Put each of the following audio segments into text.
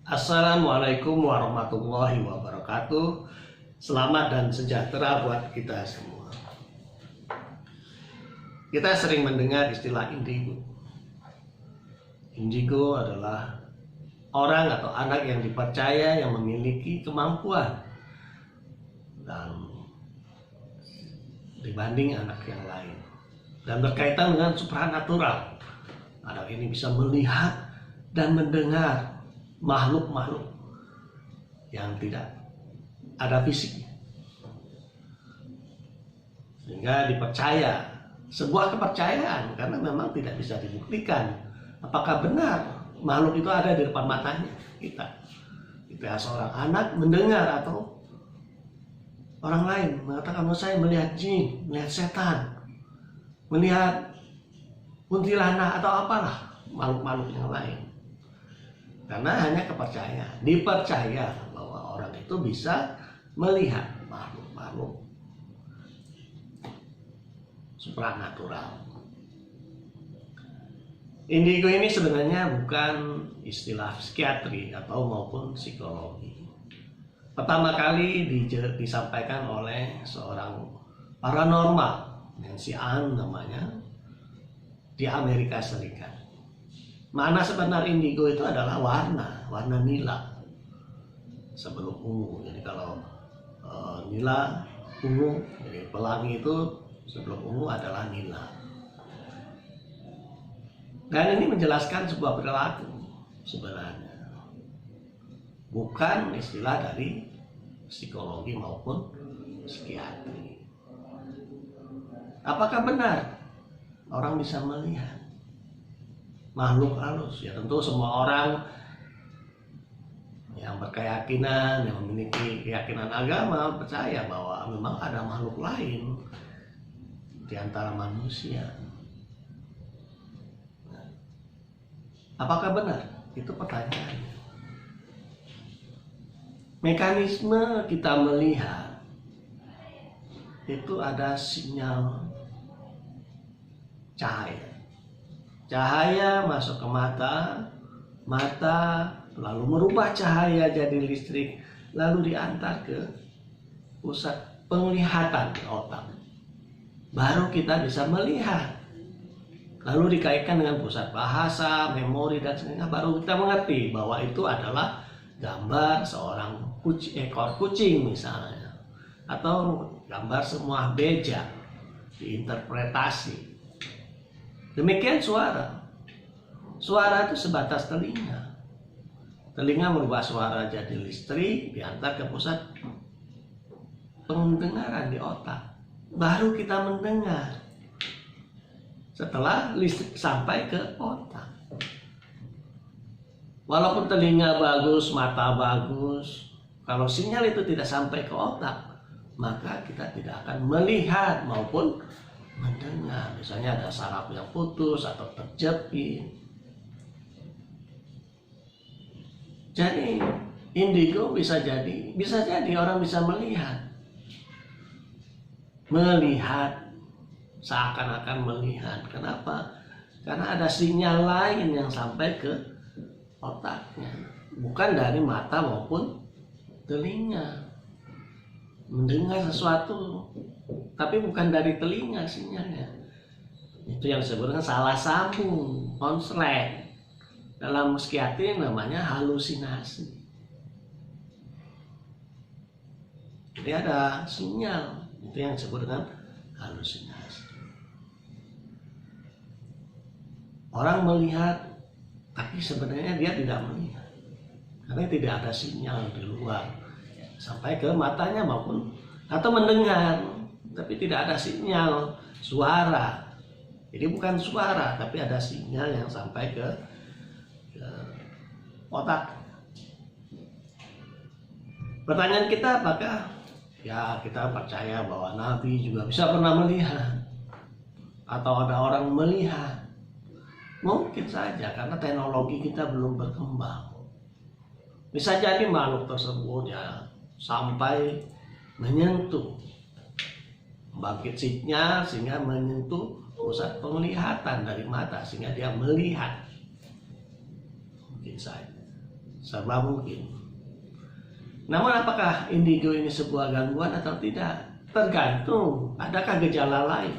Assalamualaikum warahmatullahi wabarakatuh. Selamat dan sejahtera buat kita semua. Kita sering mendengar istilah indigo. Indigo adalah orang atau anak yang dipercaya yang memiliki kemampuan dan dibanding anak yang lain, dan berkaitan dengan supranatural. Anak ini bisa melihat dan mendengar makhluk-makhluk yang tidak ada fisiknya, sehingga dipercaya, sebuah kepercayaan, karena memang tidak bisa dibuktikan apakah benar makhluk itu ada di depan matanya kita. Ketika seorang anak mendengar atau orang lain mengatakan, saya melihat jin, melihat setan, melihat kuntilanak atau apalah makhluk-makhluk yang lain, karena hanya kepercayaan, dipercaya bahwa orang itu bisa melihat makhluk-makhluk supranatural. Indigo ini sebenarnya bukan istilah psikiatri atau maupun psikologi. Pertama kali disampaikan oleh seorang paranormal, Nancy Ann namanya, di Amerika Serikat. Makna sebenar indigo itu adalah warna nila sebelum ungu. Jadi kalau nila ungu, jadi pelangi itu sebelum ungu adalah nila. Dan ini menjelaskan sebuah perilaku sebenarnya, bukan istilah dari psikologi maupun psikiatri. Apakah benar orang bisa melihat makhluk halus? Ya tentu semua orang yang berkeyakinan, yang memiliki keyakinan agama percaya bahwa memang ada makhluk lain di antara manusia. Nah, apakah benar? Itu pertanyaannya. Mekanisme kita melihat itu ada sinyal cahaya masuk ke mata lalu merubah cahaya jadi listrik, lalu diantar ke pusat penglihatan di otak, baru kita bisa melihat, lalu dikaitkan dengan pusat bahasa, memori dan sebagainya, baru kita mengerti bahwa itu adalah gambar seorang ekor kucing misalnya, atau gambar sebuah beja diinterpretasi. Demikian suara itu sebatas telinga merubah suara jadi listrik, diantar ke pusat pendengaran di otak, baru kita mendengar setelah listrik sampai ke otak. Walaupun telinga bagus, mata bagus, kalau sinyal itu tidak sampai ke otak, maka kita tidak akan melihat maupun mendengar. Misalnya ada saraf yang putus atau terjepit. Jadi indigo bisa jadi orang bisa melihat seakan-akan melihat. Kenapa? Karena ada sinyal lain yang sampai ke otaknya, bukan dari mata maupun telinga. Mendengar sesuatu tapi bukan dari telinga sinyalnya, itu yang disebut dengan salah sambung, konslet. Dalam psikiatri namanya halusinasi. Jadi ada sinyal, itu yang disebut dengan halusinasi. Orang melihat tapi sebenarnya dia tidak melihat, karena tidak ada sinyal di luar sampai ke matanya maupun, atau mendengar tapi tidak ada sinyal suara. Jadi bukan suara tapi ada sinyal yang sampai ke otak. Pertanyaan kita, apakah ya kita percaya bahwa Nabi juga bisa pernah melihat atau ada orang melihat? Mungkin saja, karena teknologi kita belum berkembang. Bisa jadi makhluk tersebut ya sampai menyentuh bangkit sinyal sehingga menyentuh pusat penglihatan dari mata sehingga dia melihat. Mungkin saja. serba mungkin. Namun apakah indigo ini sebuah gangguan atau tidak? Tergantung, adakah gejala lain?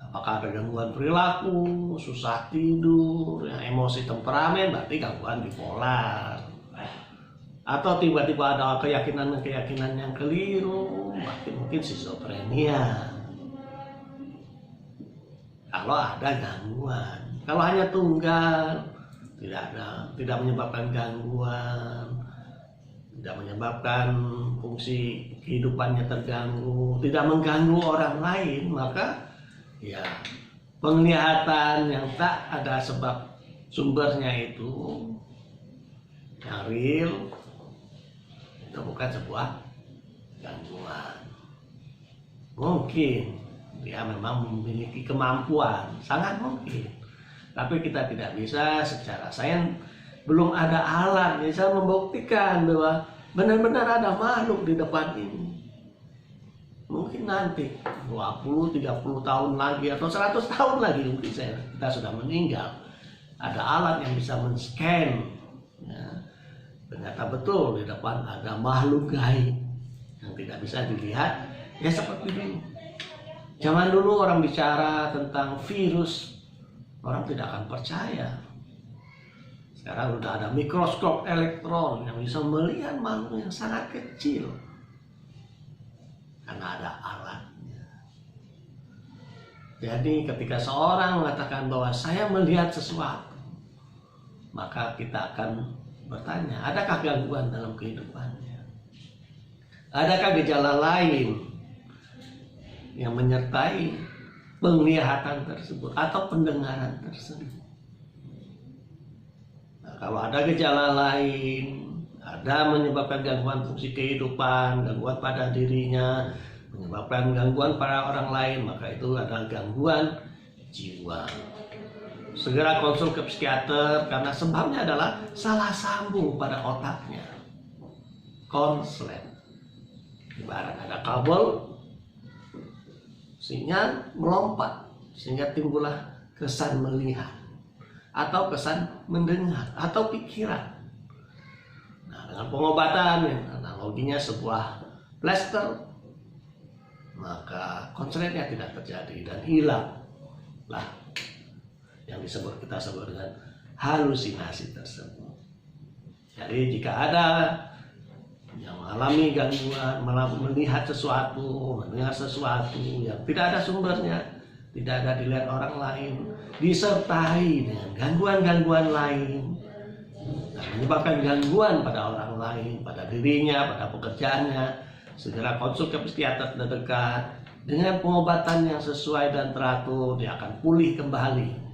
Apakah ada gangguan perilaku, susah tidur, emosi temperamen, berarti gangguan bipolar. Atau tiba-tiba ada keyakinan-keyakinan yang keliru, berarti mungkin skizofrenia. Kalau ada gangguan, kalau hanya tunggal, tidak menyebabkan gangguan, tidak menyebabkan fungsi kehidupannya terganggu, tidak mengganggu orang lain, maka ya penglihatan yang tak ada sebab sumbernya itu yang real, itu bukan sebuah gangguan. Mungkin dia memang memiliki kemampuan, sangat mungkin, tapi kita tidak bisa secara sains, belum ada alat yang bisa membuktikan bahwa benar-benar ada makhluk di depan ini. Mungkin nanti 20-30 tahun lagi atau 100 tahun lagi mungkin kita sudah meninggal, ada alat yang bisa men-scan, ya, ternyata betul di depan ada makhluk gaib yang tidak bisa dilihat. Ya seperti dulu, zaman dulu orang bicara tentang virus, orang tidak akan percaya. Sekarang sudah ada mikroskop elektron yang bisa melihat makhluk yang sangat kecil karena ada alatnya. Jadi ketika seorang mengatakan bahwa saya melihat sesuatu, maka kita akan bertanya, adakah gangguan dalam kehidupannya? Adakah gejala lain yang menyertai penglihatan tersebut atau pendengaran tersebut? Kalau ada gejala lain, ada menyebabkan gangguan fungsi kehidupan, gangguan pada dirinya, menyebabkan gangguan pada orang lain, maka itu adalah gangguan jiwa. Segera konsul ke psikiater karena sebabnya adalah salah sambung pada otaknya. Konslet. Ibarat ada kabel, sinyal melompat sehingga timbullah kesan melihat, atau kesan mendengar, atau pikiran. Nah, dengan pengobatan yang analoginya sebuah plester, maka konsletnya tidak terjadi dan hilanglah yang kita sebut dengan halusinasi tersebut. Jadi jika ada yang mengalami gangguan, melihat sesuatu, mendengar sesuatu yang tidak ada sumbernya, tidak ada dilihat orang lain, disertai dengan gangguan-gangguan lain dan menyebabkan gangguan pada orang lain, pada dirinya, pada pekerjaannya, segera konsul ke psikiater terdekat. Dengan pengobatan yang sesuai dan teratur, dia akan pulih kembali.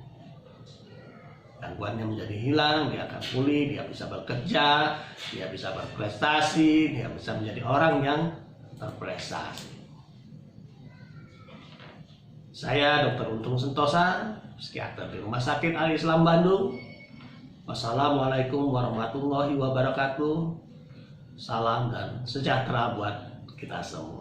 Gangguannya menjadi hilang, dia akan pulih, dia bisa bekerja, dia bisa berprestasi, dia bisa menjadi orang yang berprestasi. Saya Dr. Untung Sentosa, psikiater di Rumah Sakit Al-Islam Bandung. Wassalamualaikum warahmatullahi wabarakatuh. Salam dan sejahtera buat kita semua.